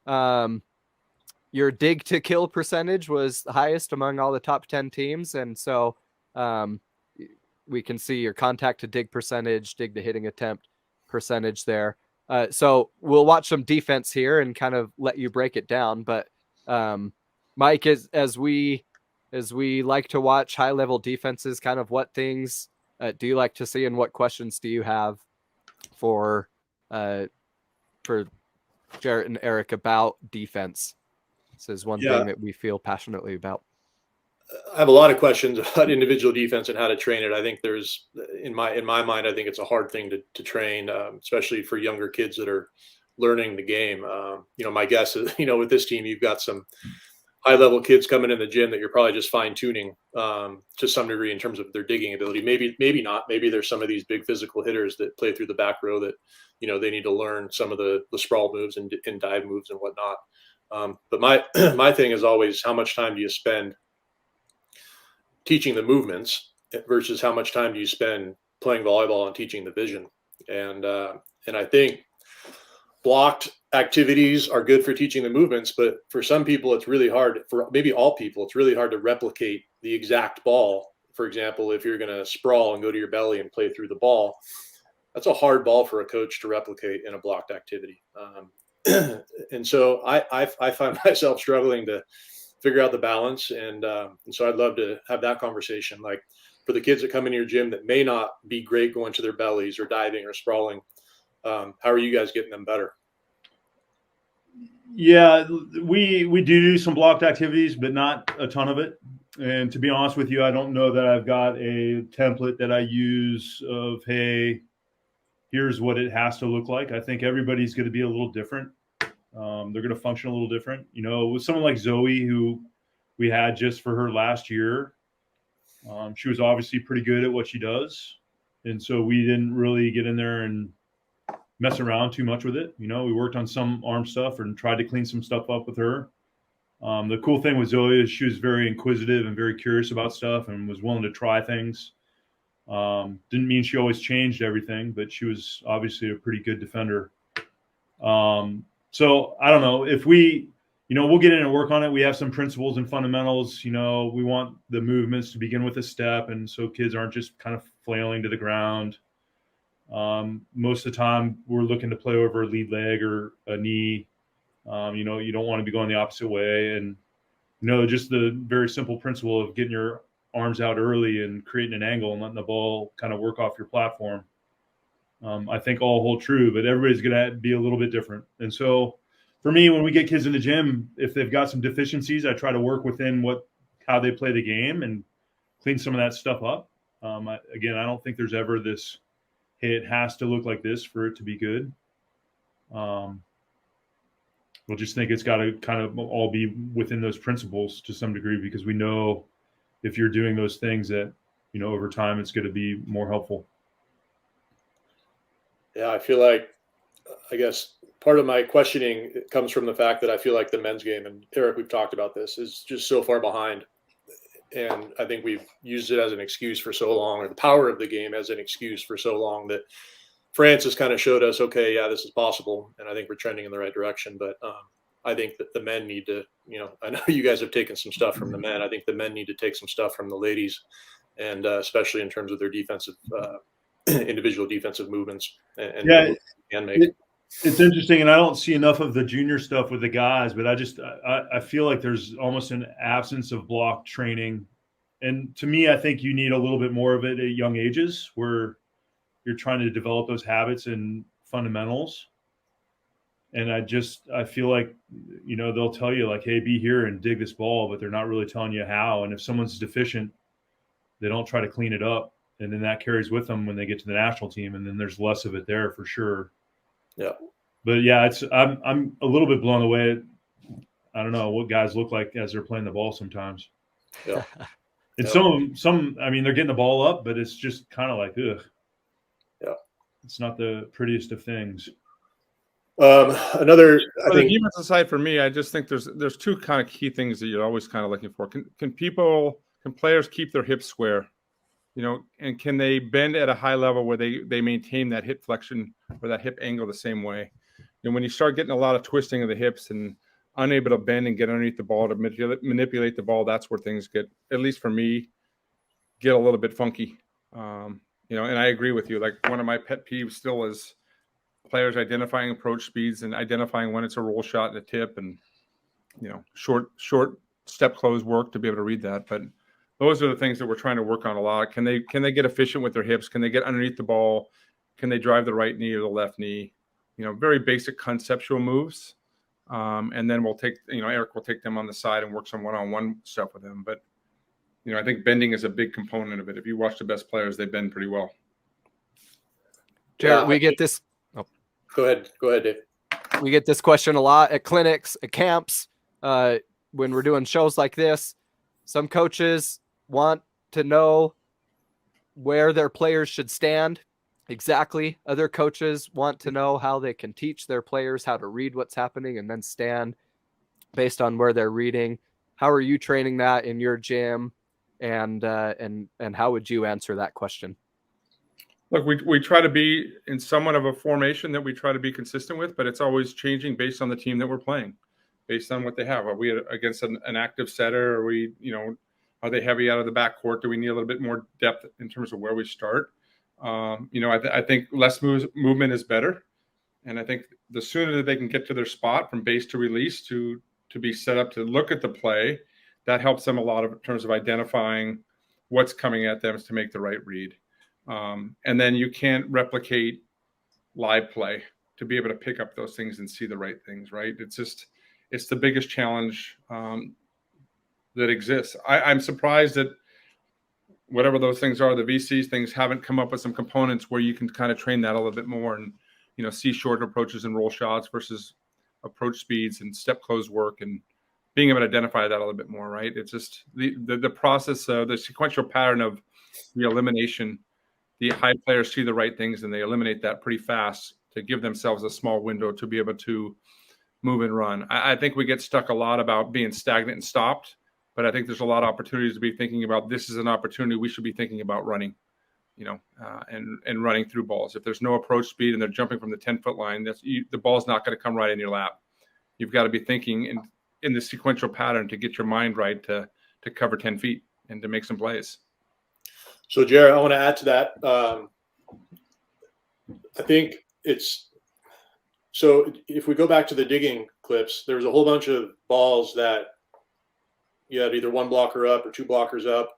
Your dig to kill percentage was the highest among all the top 10 teams. And so we can see your contact to dig percentage, dig to hitting attempt percentage there. So we'll watch some defense here and kind of let you break it down. But Mike, as we like to watch high level defenses, kind of what things do you like to see, and what questions do you have for Jarrett and Eric about defense? This is one thing that we feel passionately about. I have a lot of questions about individual defense and how to train it. I think there's, in my mind, I think it's a hard thing to train, especially for younger kids that are learning the game. My guess is, with this team, you've got some high level kids coming in the gym that you're probably just fine tuning to some degree in terms of their digging ability. Maybe not. Maybe there's some of these big physical hitters that play through the back row that, they need to learn some of the sprawl moves and dive moves and whatnot. But my thing is always, how much time do you spend teaching the movements versus how much time do you spend playing volleyball and teaching the vision? And I think blocked activities are good for teaching the movements, but for some people, it's really hard. For maybe all people, it's really hard to replicate the exact ball. For example, if you're going to sprawl and go to your belly and play through the ball, that's a hard ball for a coach to replicate in a blocked activity. And so I find myself struggling to figure out the balance. And so I'd love to have that conversation. Like, for the kids that come into your gym that may not be great going to their bellies or diving or sprawling, how are you guys getting them better? Yeah, we do some blocked activities, but not a ton of it. And to be honest with you, I don't know that I've got a template that I use of, hey, here's what it has to look like. I think everybody's going to be a little different. They're going to function a little different. With someone like Zoe, who we had just for her last year, she was obviously pretty good at what she does. And so we didn't really get in there and mess around too much with it. We worked on some arm stuff and tried to clean some stuff up with her. The cool thing with Zoe is she was very inquisitive and very curious about stuff and was willing to try things. Didn't mean she always changed everything, but she was obviously a pretty good defender. So I don't know if we'll get in and work on it. We have some principles and fundamentals. We want the movements to begin with a step. And so kids aren't just kind of flailing to the ground. Most of the time we're looking to play over a lead leg or a knee. You don't want to be going the opposite way. And, just the very simple principle of getting your arms out early and creating an angle and letting the ball kind of work off your platform. I think all hold true, but everybody's going to be a little bit different. And so for me, when we get kids in the gym, if they've got some deficiencies, I try to work within how they play the game and clean some of that stuff up. I don't think there's ever this, hey, it has to look like this for it to be good. We'll just think it's got to kind of all be within those principles to some degree, because we know if you're doing those things that, over time, it's going to be more helpful. Yeah, I feel like, I guess part of my questioning comes from the fact that I feel like the men's game, and Eric, we've talked about this, is just so far behind. And I think we've used it as an excuse for so long, or the power of the game as an excuse for so long, that France has kind of showed us, okay, yeah, this is possible. And I think we're trending in the right direction. But I think that the men need to, I know you guys have taken some stuff from the men. I think the men need to take some stuff from the ladies, and especially in terms of their defensive, individual defensive movements. It's interesting, and I don't see enough of the junior stuff with the guys, but I feel like there's almost an absence of block training. And to me, I think you need a little bit more of it at young ages, where you're trying to develop those habits and fundamentals. And I feel like, they'll tell you like, hey, be here and dig this ball, but they're not really telling you how. And if someone's deficient, they don't try to clean it up. And then that carries with them when they get to the national team. And then there's less of it there for sure. Yeah. But yeah, I'm a little bit blown away at, I don't know what guys look like as they're playing the ball sometimes. Yeah. And some, I mean, they're getting the ball up, but it's just kind of like, ugh. Yeah. It's not the prettiest of things. The defensive side for me, I just think there's two kind of key things that you're always kind of looking for. Can players keep their hips square? And can they bend at a high level where they maintain that hip flexion or that hip angle the same way? And when you start getting a lot of twisting of the hips and unable to bend and get underneath the ball to manipulate the ball, that's where things get, at least for me, get a little bit funky. You know, and I agree with you. Like, one of my pet peeves still is players identifying approach speeds and identifying when it's a roll shot and a tip, and, you know, short step close work to be able to read that. But those are the things that we're trying to work on a lot. Can they get efficient with their hips? Can they get underneath the ball? Can they drive the right knee or the left knee? You know, very basic conceptual moves. And then we'll take, you know, Eric will take them on the side and work some one-on-one stuff with them. But, you know, I think bending is a big component of it. If you watch the best players, they bend pretty well. Jared, we get this. Oh. Go ahead, Dave. We get this question a lot at clinics, at camps, when we're doing shows like this. Some coaches want to know where their players should stand exactly. Other coaches want to know how they can teach their players how to read what's happening and then stand based on where they're reading. How are you training that in your gym? And how would you answer that question? Look, we try to be in somewhat of a formation that we try to be consistent with, but it's always changing based on the team that we're playing, based on what they have. Are we against an active setter? Are we, you know, are they heavy out of the backcourt? Do we need a little bit more depth in terms of where we start? You know, I think less movement is better. And I think the sooner that they can get to their spot from base to release to be set up to look at the play, that helps them a lot in terms of identifying what's coming at them to make the right read. And then you can't replicate live play to be able to pick up those things and see the right things, right? It's the biggest challenge that exists. I'm surprised that whatever those things are, the VCs things haven't come up with some components where you can kind of train that a little bit more and, you know, see short approaches and roll shots versus approach speeds and step close work and being able to identify that a little bit more, right? It's just the process, the sequential pattern of the elimination. The high players see the right things and they eliminate that pretty fast to give themselves a small window to be able to move and run. I think we get stuck a lot about being stagnant and stopped, but I think there's a lot of opportunities to be thinking about. This is an opportunity we should be thinking about running, you know, and running through balls. If there's no approach speed and they're jumping from the 10-foot line, the ball's not going to come right in your lap. You've got to be thinking in the sequential pattern to get your mind right to cover 10 feet and to make some plays. So, Jared, I want to add to that. I think so if we go back to the digging clips, there's a whole bunch of balls that you had either one blocker up or two blockers up,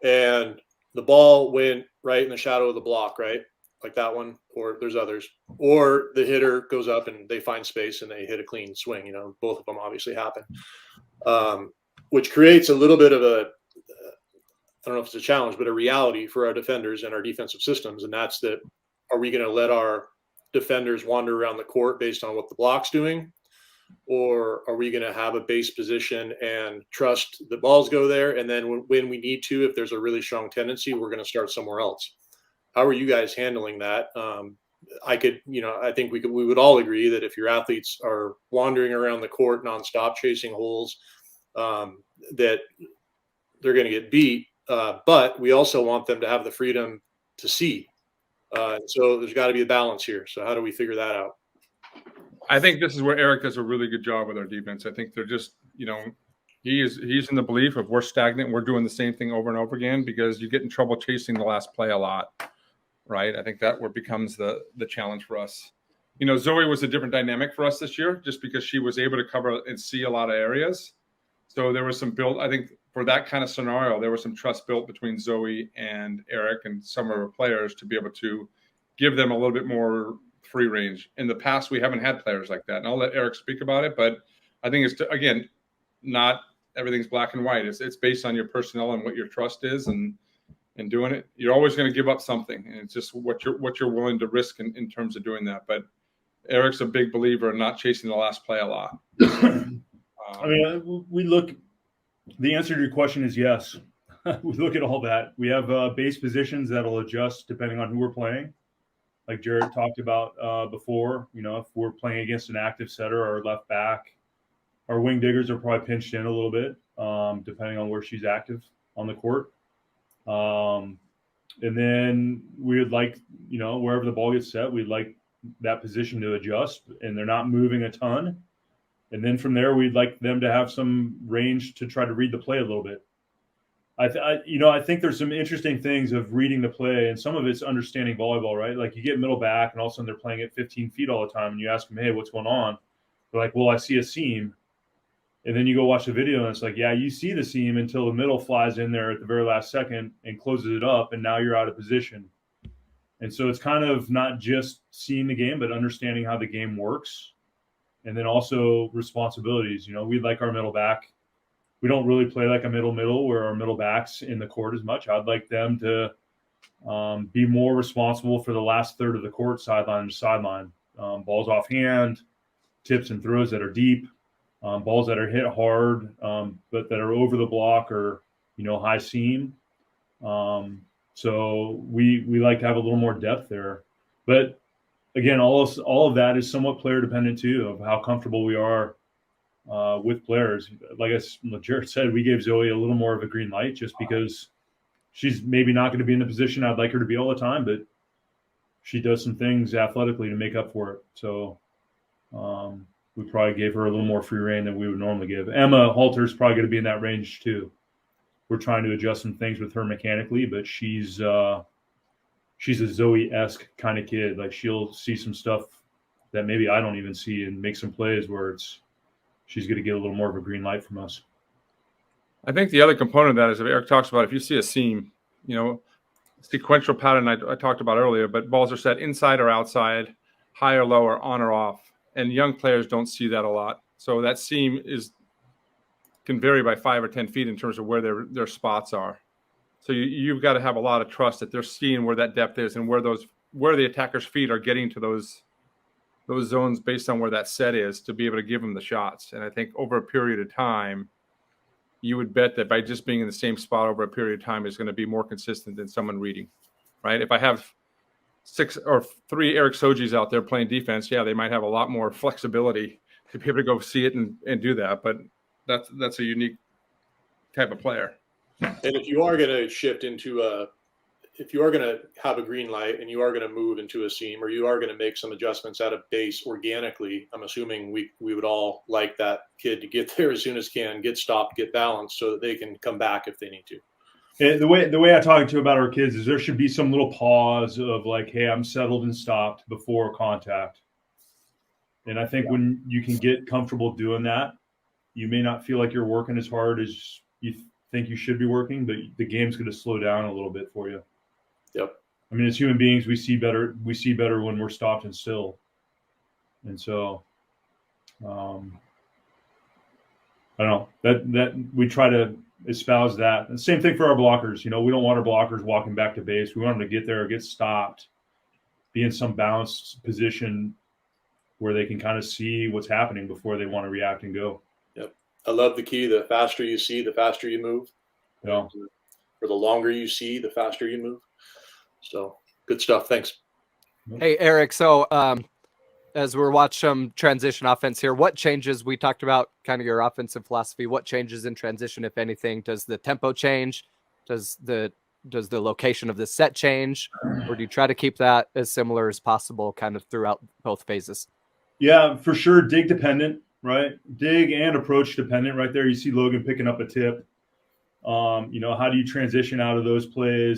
and the ball went right in the shadow of the block, right? Like that one, or there's others. Or the hitter goes up and they find space and they hit a clean swing. You know, both of them obviously happen, which creates a little bit of a, I don't know if it's a challenge, but a reality for our defenders and our defensive systems. And that's that, are we going to let our defenders wander around the court based on what the block's doing? Or are we going to have a base position and trust the balls go there? And then when we need to, if there's a really strong tendency, we're going to start somewhere else. How are you guys handling that? I think we would all agree that if your athletes are wandering around the court nonstop, chasing holes, that they're going to get beat. But we also want them to have the freedom to see. So there's got to be a balance here. So how do we figure that out? I think this is where Eric does a really good job with our defense. I think they're just, you know, he's in the belief of we're stagnant. We're doing the same thing over and over again because you get in trouble chasing the last play a lot, right? I think that where becomes the challenge for us. You know, Zoe was a different dynamic for us this year just because she was able to cover and see a lot of areas. So there was some build, I think for that kind of scenario, there was some trust built between Zoe and Eric and some of our players to be able to give them a little bit more free range. In the past, we haven't had players like that. And I'll let Eric speak about it, but I think it's, again, not everything's black and white. It's based on your personnel and what your trust is and doing it. You're always going to give up something. And it's just what you're willing to risk in terms of doing that. But Eric's a big believer in not chasing the last play a lot. I mean, the answer to your question is yes. We look at all that. We have base positions that'll adjust depending on who we're playing. Like Jared talked about before, you know, if we're playing against an active setter or left back, our wing diggers are probably pinched in a little bit, depending on where she's active on the court. And then we would like, you know, wherever the ball gets set, we'd like that position to adjust, and they're not moving a ton. And then from there, we'd like them to have some range to try to read the play a little bit. I think there's some interesting things of reading the play, and some of it's understanding volleyball, right? Like you get middle back, and all of a sudden they're playing at 15 feet all the time, and you ask them, "Hey, what's going on?" They're like, "Well, I see a seam." And then you go watch the video, and it's like, "Yeah, you see the seam until the middle flies in there at the very last second and closes it up, and now you're out of position." And so it's kind of not just seeing the game, but understanding how the game works, and then also responsibilities. We'd like our middle back. We don't really play like a middle where our middle back's in the court as much. I'd like them to be more responsible for the last third of the court, sideline to sideline. Balls off hand, tips and throws that are deep, balls that are hit hard, but that are over the block or, high seam. So we like to have a little more depth there. But again, all of that is somewhat player dependent too, of how comfortable we are with players. Like Jared said, we gave Zoe a little more of a green light just because she's maybe not going to be in the position I'd like her to be all the time, but she does some things athletically to make up for it. So we probably gave her a little more free rein than we would normally give. Emma Halter's probably going to be in that range too. We're trying to adjust some things with her mechanically, but she's a Zoe-esque kind of kid. Like she'll see some stuff that maybe I don't even see and make some plays where she's going to get a little more of a green light from us. I think the other component of that is, if Eric talks about, if you see a seam, sequential pattern I talked about earlier, but balls are set inside or outside, high or low, or on or off. And young players don't see that a lot. So that seam can vary by 5 or 10 feet in terms of where their spots are. So you've got to have a lot of trust that they're seeing where that depth is and where the attacker's feet are getting to those zones based on where that set is, to be able to give them the shots. And I think over a period of time, you would bet that by just being in the same spot over a period of time is going to be more consistent than someone reading, right? If I have 6 or 3 Eric Sojis out there playing defense, yeah, they might have a lot more flexibility to be able to go see it and do that. But that's a unique type of player. And if you are going to shift into if you are going to have a green light and you are going to move into a seam, or you are going to make some adjustments at a base organically, I'm assuming we would all like that kid to get there as soon as can, get stopped, get balanced, so that they can come back if they need to. And the way I talk to about our kids is there should be some little pause of like, hey, I'm settled and stopped before contact. And I think when you can get comfortable doing that, you may not feel like you're working as hard as you think you should be working, but the game's going to slow down a little bit for you. Yep. I mean, as human beings, we see better when we're stopped and still. And so, I don't know, that we try to espouse that. And same thing for our blockers. We don't want our blockers walking back to base. We want them to get there, get stopped, be in some balanced position where they can kind of see what's happening before they want to react and go. Yep. I love the key. The faster you see, the faster you move. Yeah. Or the longer you see, the faster you move. So good stuff. Thanks. Hey, Eric. So as we're watching some transition offense here, what changes? We talked about kind of your offensive philosophy. What changes in transition, if anything? Does the tempo change? Does the location of the set change? Or do you try to keep that as similar as possible kind of throughout both phases? Yeah, for sure. Dig dependent, right? Dig and approach dependent right there. You see Logan picking up a tip. How do you transition out of those plays?